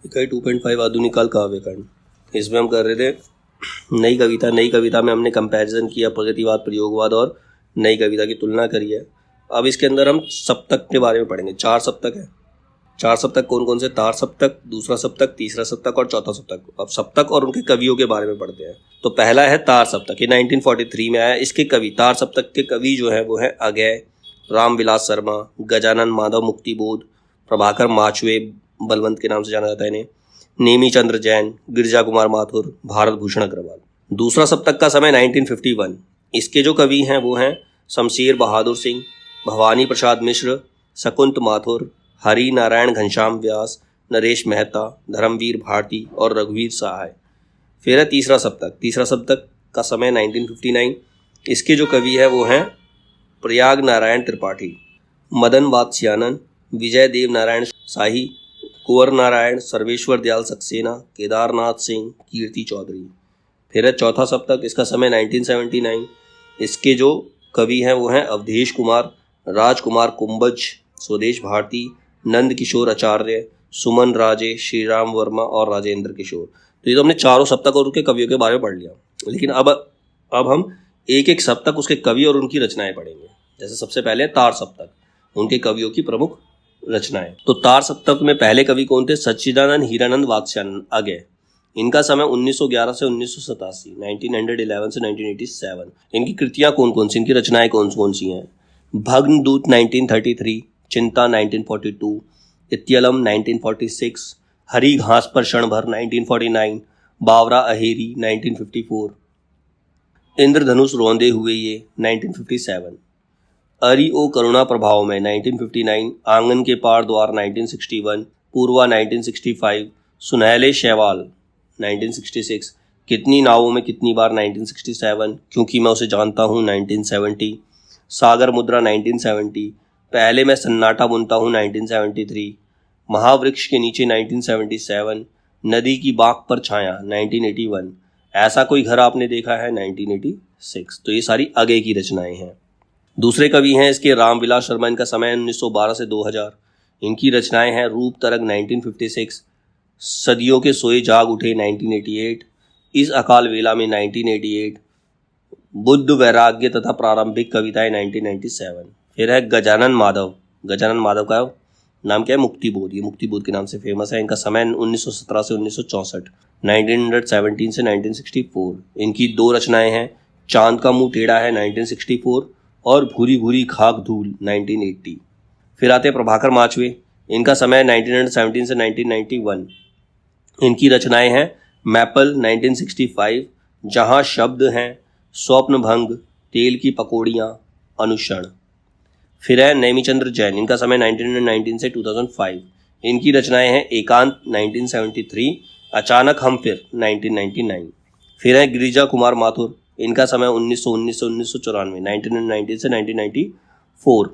इकाई 2.5 आधुनिक काल काव्य खंड। इसमें हम कर रहे थे नई कविता में हमने कंपैरिजन किया, प्रगतिवाद, प्रयोगवाद और नई कविता की तुलना करी है। अब इसके अंदर हम सप्तक के बारे में पढ़ेंगे। 4 सप्तक है। 4 सप्तक कौन कौन से? तार सप्तक, दूसरा सप्तक, तीसरा सप्तक और चौथा सप्तक। अब सप्तक और उनके कवियों के बारे में पढ़ते हैं। तो पहला है तार सप्तक, ये 1943 में आया। इसके कवि, तार सप्तक के कवि जो है वो है अगय, रामविलास शर्मा, गजानन माधव मुक्तिबोध, प्रभाकर माचवे, बलवंत के नाम से जाना जाता है इन्हें, नेमी चंद्र जैन, गिरजा कुमार माथुर, भारत भूषण अग्रवाल। दूसरा सप्तक का समय 1951। इसके जो कवि हैं वो हैं शमशेर बहादुर सिंह, भवानी प्रसाद मिश्र, शकुंत माथुर, हरि नारायण घनश्याम व्यास, नरेश मेहता, धर्मवीर भारती और रघुवीर सहाय। फिर है तीसरा सप्तक का समय 1959। इसके जो कवि है वो हैं प्रयाग नारायण त्रिपाठी, मदन वात्स्यायन, विजय देव नारायण शाही, कुंवर नारायण, सर्वेश्वर दयाल सक्सेना, केदारनाथ सिंह, कीर्ति चौधरी। फिर है चौथा सप्तक, इसका समय 1979। इसके जो कवि हैं वो हैं अवधेश कुमार, राजकुमार कुंभज, स्वदेश भारती, नंद किशोर आचार्य, सुमन राजे, श्रीराम वर्मा और राजेंद्र किशोर। तो ये तो हमने चारों सप्तक और उनके कवियों के बारे में पढ़ लिया। लेकिन अब हम एक एक सप्तक, उसके कवि और उनकी रचनाएं पढ़ेंगे। जैसे सबसे पहले तार सप्तक, उनके कवियों की प्रमुख रचनाएं। तो तार सप्तक में पहले कवि कौन थे? सच्चिदानंद हीरानंद वात्स्यायन अगय। इनका समय 1911 से 1987, 1911 से 1987। इनकी कृतियां कौन कौन सी, इनकी रचनाएं कौन कौन सी हैं? भग्नदूत 1933, चिंता 1942, इत्यलम 1946, हरी घास पर क्षण भर 1949, बावरा अहेरी 1954, इंद्रधनुष रोंदे हुए ये 1957, अरि ओ करुणा प्रभाव में 1959, आंगन के पार द्वार 1961, पूर्वा 1965, सुनहले शैवाल 1966, कितनी नावों में कितनी बार 1967, क्योंकि मैं उसे जानता हूँ 1970, सागर मुद्रा 1970, पहले मैं सन्नाटा बुनता हूँ 1973, महावृक्ष के नीचे 1977, नदी की बाग पर छाया 1981, ऐसा कोई घर आपने देखा है 1986। तो ये सारी अगय की रचनाएं हैं। दूसरे कवि हैं इसके रामविलास शर्मा। इनका समय 1912 से 2000। इनकी रचनाएं हैं रूप तरंग 1956, सदियों के सोए जाग उठे 1988, इस अकाल वेला में 1988, बुद्ध वैराग्य तथा प्रारंभिक कविताएं 1997। फिर है गजानन माधव का नाम क्या है? मुक्तिबोध। ये मुक्तिबोध के नाम से फेमस है। इनका समय 1917 से 1964, 1917 से 1964। इनकी दो रचनाएं हैं, चांद का मुंह टेढ़ा है 1964 और भूरी भूरी खाक धूल 1980। फिर आते हैं प्रभाकर माचवे। इनका समय 1917 से 1991। इनकी रचनाएं हैं मैपल 1965, जहां शब्द हैं, स्वप्न भंग, तेल की पकौड़ियाँ, अनुक्षण। फिर है नेमीचंद्र जैन। इनका समय 1919 से 2005। इनकी रचनाएं हैं एकांत 1973, अचानक हम फिर 1999। फिर है गिरिजा कुमार माथुर। इनका समय 1919 से 1994, 1990 से 1994।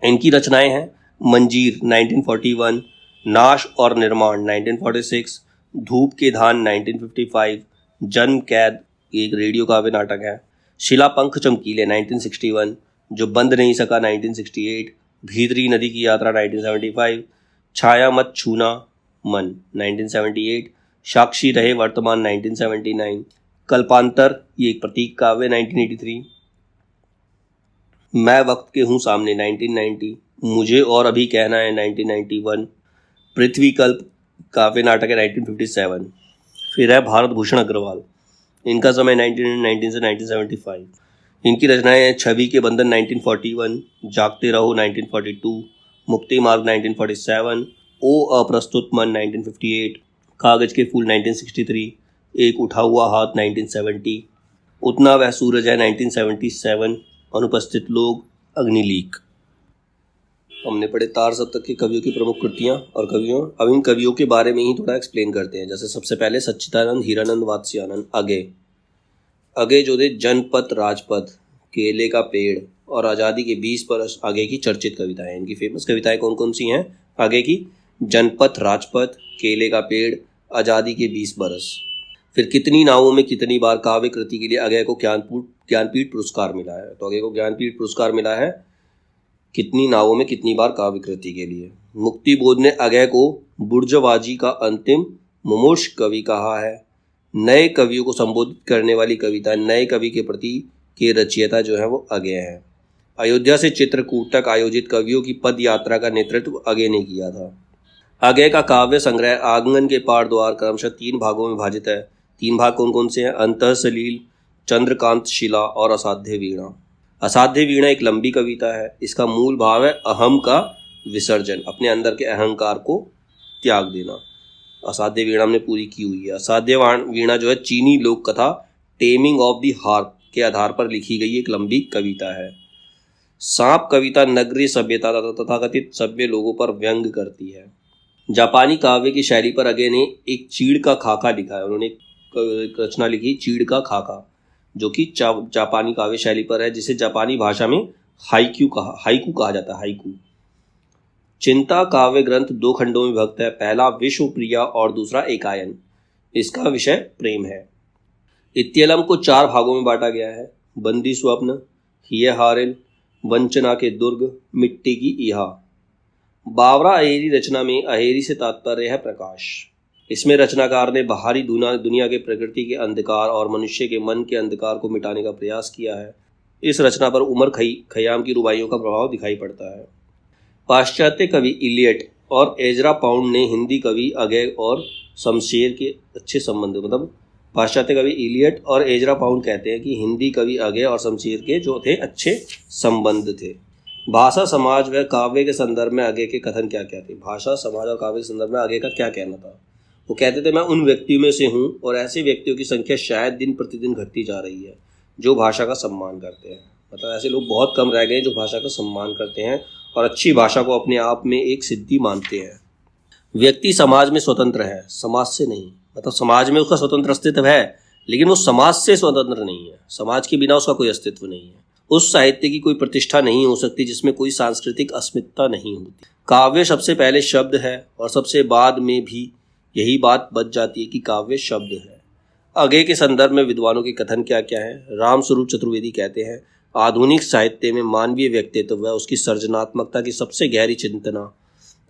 इनकी रचनाएं हैं मंजीर 1941, नाश और निर्माण 1946, धूप के धान 1955, जन्म कैद एक रेडियो काव्य नाटक है, शिला पंख चमकीले 1961, जो बंद नहीं सका 1968, भीतरी नदी की यात्रा 1975, छाया मत छूना मन 1978, साक्षी रहे वर्तमान 1979, कल्पांतर ये एक प्रतीक काव्य 1983, मैं वक्त के हूँ सामने 1990, मुझे और अभी कहना है 1991, पृथ्वी कल्प काव्य नाटक है 1957। फिर है भारत भूषण अग्रवाल। इनका समय 1919 से 1975। इनकी रचनाएं हैं छवि के बंधन 1941, जागते रहो 1942, मुक्ति मार्ग 1947, ओ अप्रस्तुत मन 1958, कागज के फूल 1963, एक उठा हुआ हाथ 1970, उतना वह सूरज है 1977, अनुपस्थित लोग, अग्निलीक। हमने पढ़े तार सप्तक के कवियों की प्रमुख कृतियां और कवियों। अब इन कवियों के बारे में ही थोड़ा एक्सप्लेन करते हैं। जैसे सबसे पहले सच्चिदानंद हीरानंद वात्स्यायन अगय जो थे जनपथ, राजपथ, केले का पेड़ और आज़ादी के 20 बरस आगे की चर्चित कविताएं। इनकी फेमस कविताएं कौन कौन सी हैं आगे की? जनपथ, राजपथ, केले का पेड़, आज़ादी के 20 बरस। फिर कितनी नावों में कितनी बार काव्य कृति के लिए अगय को ज्ञानपीठ पुरस्कार मिला है। तो अगय को ज्ञानपीठ पुरस्कार मिला है कितनी नावों में कितनी बार काव्य कृति के लिए। मुक्तिबोध ने अगय को बुर्जवाजी का अंतिम मुमूर्ष कवि कहा है। नए कवियों को संबोधित करने वाली कविता नए कवि के प्रति के रचयिता जो है वो अगेय है। अयोध्या से चित्रकूट तक आयोजित कवियों की पद यात्रा का नेतृत्व अगेय ने किया था। अगेय का काव्य संग्रह आंगन के पार द्वार क्रमशः 3 भागों में विभाजित है। 3 भाग कौन कौन से हैं? अंतःसलील, चंद्रकांत शिला और असाध्य वीणा। असाध्य वीणा एक लंबी कविता है। इसका मूल भाव है अहम का विसर्जन, अपने अंदर के अहंकार को त्याग देना। असाध्य वीणा हमने पूरी की हुई है। असाध्य वीणा जो है चीनी लोक कथा टेमिंग ऑफ द हार्प के आधार पर लिखी गई एक लंबी कविता है। सांप कविता नगरीय सभ्यता तथाकथित सभ्य लोगों पर व्यंग करती है। जापानी काव्य की शैली पर अगेय ने एक चीड़ का खाका लिखा है। उन्होंने एक रचना लिखी चीड़ का खाका, जो कि जापानी काव्य शैली पर है, जिसे जापानी भाषा में हाइकू कहा जाता है। हाइकू चिंता काव्य ग्रंथ 2 खंडों में विभक्त है। पहला विश्वप्रिया और दूसरा एकायन। इसका विषय प्रेम है। इत्यलम को 4 भागों में बांटा गया है। बंदी स्वप्न, हिय हारिल, वंचना के दुर्ग, मिट्टी की इहा। बावरा अहेरी रचना में अहेरी से तात्पर्य है प्रकाश। इसमें रचनाकार ने बाहरी दुनिया के प्रकृति के अंधकार और मनुष्य के मन के अंधकार को मिटाने का प्रयास किया है। इस रचना पर उमर खयाम की रुबाइयों का प्रभाव दिखाई पड़ता है। पाश्चात्य कवि इलियट और एजरा पाउंड ने हिंदी कवि अगेय और शमशेर के अच्छे संबंध, मतलब पाश्चात्य कवि इलियट और एजरा पाउंड कहते हैं कि हिंदी कवि अगेय और शमशेर के जो थे अच्छे संबंध थे। भाषा, समाज व काव्य के संदर्भ में अगेय के कथन क्या क्या थे? भाषा, समाज और काव्य के संदर्भ में अगेय का क्या कहना था? वो कहते थे, मैं उन व्यक्तियों में से हूँ और ऐसे व्यक्तियों की संख्या शायद दिन प्रतिदिन घटती जा रही है जो भाषा का सम्मान करते हैं। मतलब ऐसे लोग बहुत कम रह गए जो भाषा का सम्मान करते हैं और अच्छी भाषा को अपने आप में एक सिद्धि मानते हैं। व्यक्ति समाज में स्वतंत्र है, समाज से नहीं। मतलब समाज में उसका स्वतंत्र अस्तित्व है, लेकिन वो समाज से स्वतंत्र नहीं है। समाज के बिना उसका कोई अस्तित्व नहीं है। उस साहित्य की कोई प्रतिष्ठा नहीं हो सकती जिसमें कोई सांस्कृतिक अस्मिता नहीं होती। काव्य सबसे पहले शब्द है और सबसे बाद में भी यही बात बच जाती है कि काव्य शब्द है। अगेय के संदर्भ में विद्वानों के कथन क्या क्या है? रामस्वरूप चतुर्वेदी कहते हैं, आधुनिक साहित्य में मानवीय व्यक्तित्व व उसकी सृजनात्मकता की सबसे गहरी चिंतना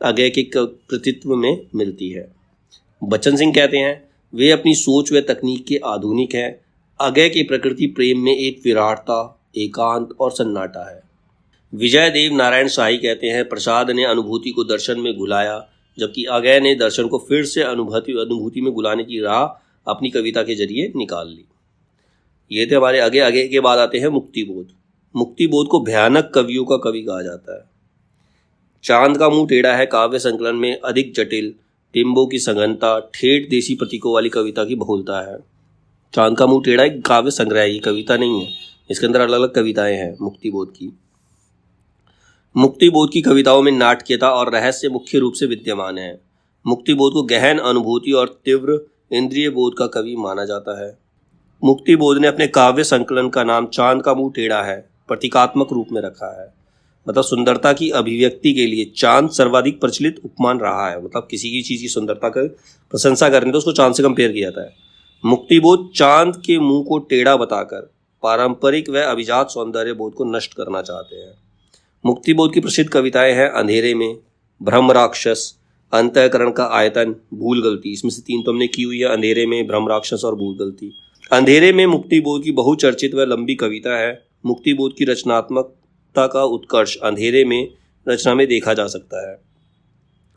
अगेय के कृतित्व में मिलती है। बच्चन सिंह कहते हैं, वे अपनी सोच व तकनीक के आधुनिक हैं। अगेय की प्रकृति प्रेम में एक विराटता, एकांत और सन्नाटा है। विजय देव नारायण शाही कहते हैं, प्रसाद ने अनुभूति को दर्शन में घुलाया, जबकि अगेय ने दर्शन को फिर से अनुभूति में घुलाने की राह अपनी कविता के जरिए निकाल ली। ये थे हमारे अगेय। अगेय के बाद आते हैं मुक्तिबोध। मुक्तिबोध को भयानक कवियों का कवि कहा जाता है। चांद का मुंह टेढ़ा है काव्य संकलन में अधिक जटिल, टिम्बों की सघनता, ठेठ देसी प्रतीकों वाली कविता की बहुलता है। चांद का मुंह टेढ़ा एक काव्य संग्रह है, ये कविता नहीं है। इसके अंदर अलग अलग कविताएं हैं मुक्तिबोध की। मुक्तिबोध की कविताओं में नाटकीयता और रहस्य मुख्य रूप से विद्यमान है। मुक्तिबोध को गहन अनुभूति और तीव्र इंद्रिय बोध का कवि माना जाता है। मुक्तिबोध ने अपने काव्य संकलन का नाम चांद का मुंह टेढ़ा है प्रतीकात्मक रूप में रखा है। मतलब सुंदरता की अभिव्यक्ति के लिए चांद सर्वाधिक प्रचलित उपमान रहा है। मतलब किसी की चीज़ की सुंदरता की प्रशंसा करने तो उसको चांद से कंपेयर किया जाता है। मुक्तिबोध चांद के मुंह को टेढ़ा बताकर पारंपरिक व अभिजात सौंदर्य बोध को नष्ट करना चाहते हैं। मुक्तिबोध की प्रसिद्ध कविताएं हैं अंधेरे में, भ्रम राक्षस, अंतःकरण का आयतन, भूल गलती। इसमें से 3 तो हमने की हुई है, अंधेरे में, भ्रम राक्षस और भूल गलती। अंधेरे में मुक्तिबोध की बहुचर्चित व लंबी कविता है। मुक्तिबोध की रचनात्मकता का उत्कर्ष अंधेरे में रचना में देखा जा सकता है।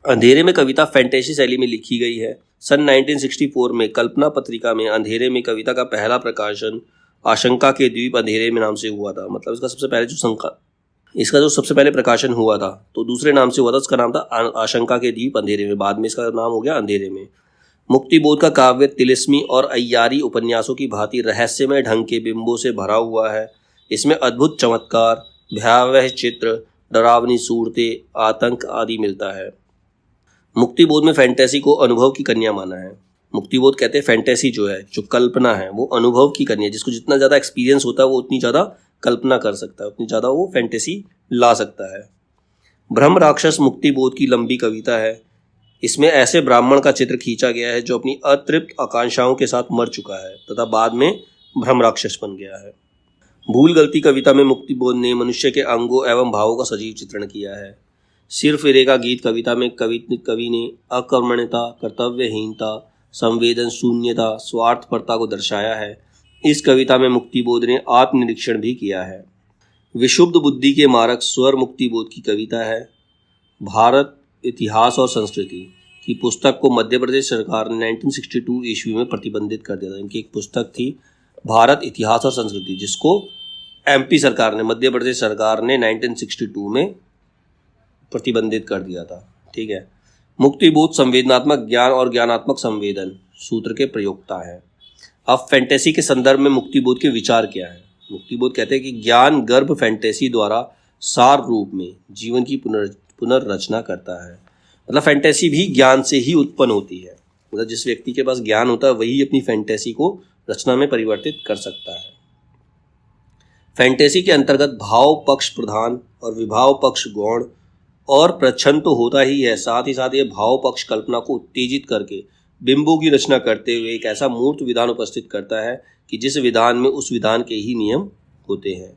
अंधेरे में कविता फैंटेसी शैली में लिखी गई है। सन 1964 में कल्पना पत्रिका में अंधेरे में कविता का पहला प्रकाशन आशंका के द्वीप अंधेरे में नाम से हुआ था। मतलब इसका जो सबसे पहले प्रकाशन हुआ था तो दूसरे नाम से हुआ था, उसका नाम था आशंका के द्वीप अंधेरे में। बाद में इसका नाम हो गया अंधेरे में। मुक्तिबोध का काव्य तिलिस्मी और अय्यारी उपन्यासों की भांति रहस्यमय ढंग के बिंबों से भरा हुआ है। इसमें अद्भुत चमत्कार, भयावह चित्र, डरावनी सूरतें, आतंक आदि मिलता है। मुक्तिबोध में फैंटेसी को अनुभव की कन्या माना है। मुक्तिबोध कहते हैं फैंटेसी जो है, जो कल्पना है, वो अनुभव की कन्या। जिसको जितना ज़्यादा एक्सपीरियंस होता है वो उतनी ज़्यादा कल्पना कर सकता है, उतनी ज़्यादा वो फैंटेसी ला सकता है। भ्रम राक्षस मुक्तिबोध की लंबी कविता है। इसमें ऐसे ब्राह्मण का चित्र खींचा गया है जो अपनी अतृप्त आकांक्षाओं के साथ मर चुका है तथा बाद में भ्रम राक्षस बन गया है। भूल गलती कविता में मुक्तिबोध ने मनुष्य के अंगों एवं भावों का सजीव चित्रण किया है। सिर फेरे का गीत कविता में कवि ने अकर्मण्यता, कर्तव्यहीनता, संवेदन शून्यता, स्वार्थपरता को दर्शाया है। इस कविता में मुक्तिबोध ने आत्मनिरीक्षण भी किया है। विशुद्ध बुद्धि के मारक स्वर मुक्तिबोध की कविता है। भारत इतिहास और संस्कृति की पुस्तक को मध्य प्रदेश सरकार ने 1962 ईस्वी में प्रतिबंधित कर दिया था। इनकी एक पुस्तक थी भारत इतिहास और संस्कृति, जिसको एमपी सरकार ने, मध्य प्रदेश सरकार ने 1962 में प्रतिबंधित कर दिया था। ठीक है। मुक्तिबोध संवेदनात्मक ज्ञान और ज्ञानात्मक संवेदन सूत्र के प्रयोक्ता है। अब फैंटेसी के संदर्भ में मुक्तिबोध के विचार क्या है? मुक्तिबोध कहते हैं कि ज्ञान गर्भ फैंटेसी द्वारा सार रूप में जीवन की पुनर्रचना करता है। मतलब फैंटेसी भी ज्ञान से ही उत्पन्न होती है। मतलब जिस व्यक्ति के पास ज्ञान होता है वही अपनी फैंटेसी को रचना में परिवर्तित कर सकता है। फैंटेसी के अंतर्गत भाव पक्ष प्रधान और विभाव पक्ष गौण और प्रच्छन्न तो होता ही है, साथ ही साथ ये भाव पक्ष कल्पना को उत्तेजित करके बिंबों की रचना करते हुए एक ऐसा मूर्त विधान उपस्थित करता है कि जिस विधान में उस विधान के ही नियम होते हैं।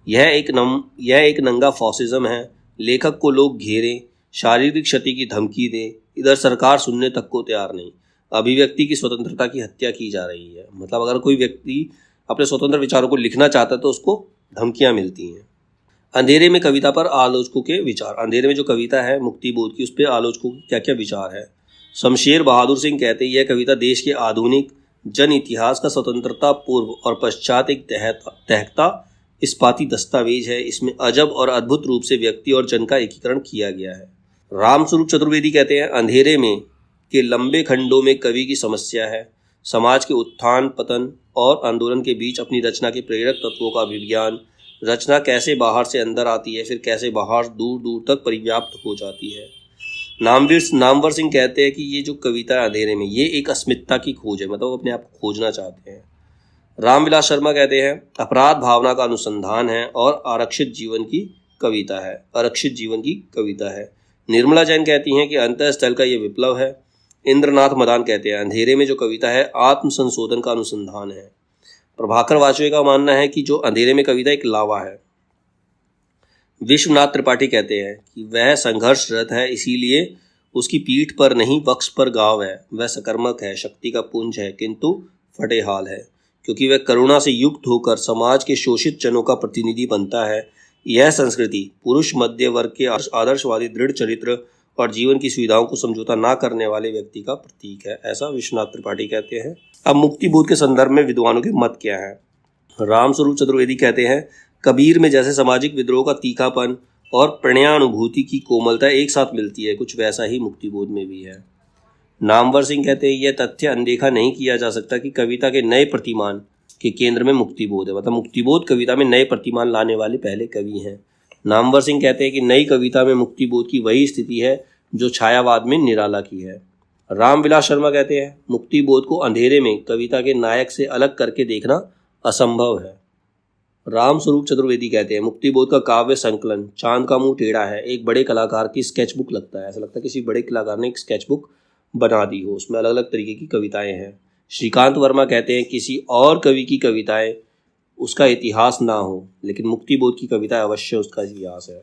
यह एक नंगा फॉसिज्म है। लेखक को लोग घेरें, शारीरिक क्षति की धमकी दें, इधर सरकार सुनने तक को तैयार नहीं। अभिव्यक्ति की स्वतंत्रता की हत्या की जा रही है। मतलब अगर कोई व्यक्ति अपने स्वतंत्र विचारों को लिखना चाहता है तो उसको धमकियां मिलती हैं। अंधेरे में कविता पर आलोचकों के विचार। अंधेरे में जो कविता है मुक्तिबोध की, उस पर आलोचकों के क्या क्या विचार है। शमशेर बहादुर सिंह कहते हैं यह कविता देश के आधुनिक जन इतिहास का स्वतंत्रता पूर्व और पश्चात एक तहकता इस्पाती दस्तावेज है। इसमें अजब और अद्भुत रूप से व्यक्ति और जन का एकीकरण किया गया है। रामस्वरूप चतुर्वेदी कहते हैं अंधेरे में के लंबे खंडों में कवि की समस्या है। समाज के उत्थान पतन और आंदोलन के बीच अपनी रचना के प्रेरक तत्वों का अभिज्ञान। रचना कैसे बाहर से अंदर आती है, फिर कैसे बाहर दूर दूर तक परिव्याप्त हो जाती है। नामवर सिंह कहते हैं कि ये जो कविता है अंधेरे में, ये एक अस्मिता की खोज है। मतलब अपने आप को खोजना चाहते हैं। रामविलास शर्मा कहते हैं अपराध भावना का अनुसंधान है और आरक्षित जीवन की कविता है। निर्मला जैन कहती हैं कि अंतःस्थल का ये विप्लव है। इंद्रनाथ मदान कहते हैं अंधेरे में जो कविता है आत्म संशोधन का अनुसंधान है। प्रभाकर वाजपेयी का मानना है कि जो अंधेरे में कविता एक लावा है। विश्वनाथ त्रिपाठी कहते हैं कि वह संघर्षरत है, इसीलिए उसकी पीठ पर नहीं वक्ष पर गाव है। वह सकर्मक है, शक्ति का पुंज है, किंतु फटे हाल है, क्योंकि वह करुणा से युक्त होकर समाज के शोषित जनों का प्रतिनिधि बनता है। यह संस्कृति पुरुष मध्य वर्ग के आदर्शवादी दृढ़ चरित्र और जीवन की सुविधाओं को समझौता ना करने वाले व्यक्ति का प्रतीक है। ऐसा विश्वनाथ त्रिपाठी कहते हैं। अब मुक्तिबोध के संदर्भ में विद्वानों के मत क्या है? रामस्वरूप चतुर्वेदी कहते हैं कबीर में जैसे सामाजिक विद्रोह का तीखापन और प्रणयानुभूति की कोमलता एक साथ मिलती है, कुछ वैसा ही मुक्तिबोध में भी है। नामवर सिंह कहते हैं यह तथ्य अनदेखा नहीं किया जा सकता कि कविता के नए प्रतिमान के केंद्र में मुक्तिबोध है। मतलब मुक्तिबोध कविता में नए प्रतिमान लाने वाले पहले कवि हैं। नामवर सिंह कहते हैं कि नई कविता में मुक्तिबोध की वही स्थिति है जो छायावाद में निराला की है। रामविलास शर्मा कहते हैं मुक्तिबोध को अंधेरे में कविता के नायक से अलग करके देखना असंभव है। रामस्वरूप चतुर्वेदी कहते हैं मुक्तिबोध का काव्य संकलन चांद का मुंह टेढ़ा है, एक बड़े कलाकार की स्केचबुक लगता है। ऐसा लगता है किसी बड़े कलाकार ने एक स्केचबुक बना दी हो, उसमें अलग अलग तरीके की कविताएं हैं। श्रीकांत वर्मा कहते हैं किसी और कवि की कविताएं उसका इतिहास ना हो, लेकिन मुक्तिबोध की कविता अवश्य उसका इतिहास है।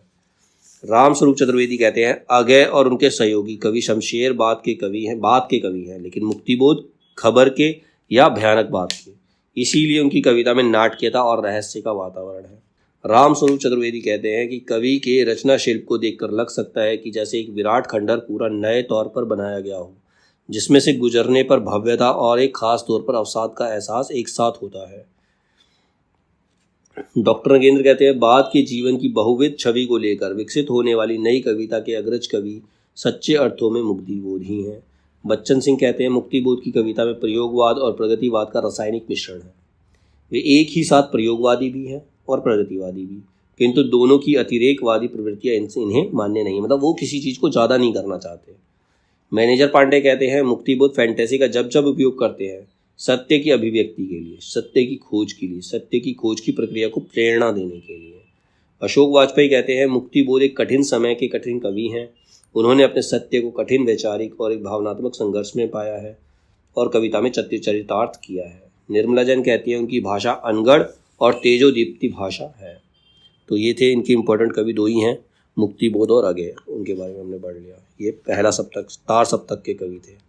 रामस्वरूप चतुर्वेदी कहते हैं अगय और उनके सहयोगी कवि शमशेर बात के कवि हैं, लेकिन मुक्तिबोध खबर के या भयानक बात के, इसीलिए उनकी कविता में नाटकीयता और रहस्य का वातावरण है। रामस्वरूप चतुर्वेदी कहते हैं कि कवि के रचना शिल्प को देखकर लग सकता है कि जैसे एक विराट खंडर पूरा नए तौर पर बनाया गया हो, जिसमें से गुजरने पर भव्यता और एक खास तौर पर अवसाद का एहसास एक साथ होता है। डॉक्टर नगेंद्र कहते हैं बाद के जीवन की बहुविध छवि को लेकर विकसित होने वाली नई कविता के अग्रज कवि सच्चे अर्थों में मुक्तिबोध ही हैं। बच्चन सिंह कहते हैं मुक्तिबोध की कविता में प्रयोगवाद और प्रगतिवाद का रासायनिक मिश्रण है। वे एक ही साथ प्रयोगवादी भी हैं और प्रगतिवादी भी, किंतु दोनों की अतिरेकवादी प्रवृत्तियां इन्हें मान्य नहीं। मतलब वो किसी चीज़ को ज़्यादा नहीं करना चाहते। मैनेजर पांडे कहते हैं मुक्तिबोध फैंटेसी का जब उपयोग करते हैं सत्य की अभिव्यक्ति के लिए, सत्य की खोज की प्रक्रिया को प्रेरणा देने के लिए। अशोक वाजपेयी कहते हैं मुक्तिबोध एक कठिन समय के कठिन कवि हैं। उन्होंने अपने सत्य को कठिन वैचारिक और एक भावनात्मक संघर्ष में पाया है और कविता में चरितार्थ किया है। निर्मला जैन कहती है उनकी भाषा अनगढ़ और तेजोदीप्ति भाषा है। तो ये थे इनके इम्पोर्टेंट कवि दो ही हैं, मुक्तिबोध और आगे उनके बारे में हमने पढ़ लिया। ये पहला सप्तक तार सप्तक के कवि थे।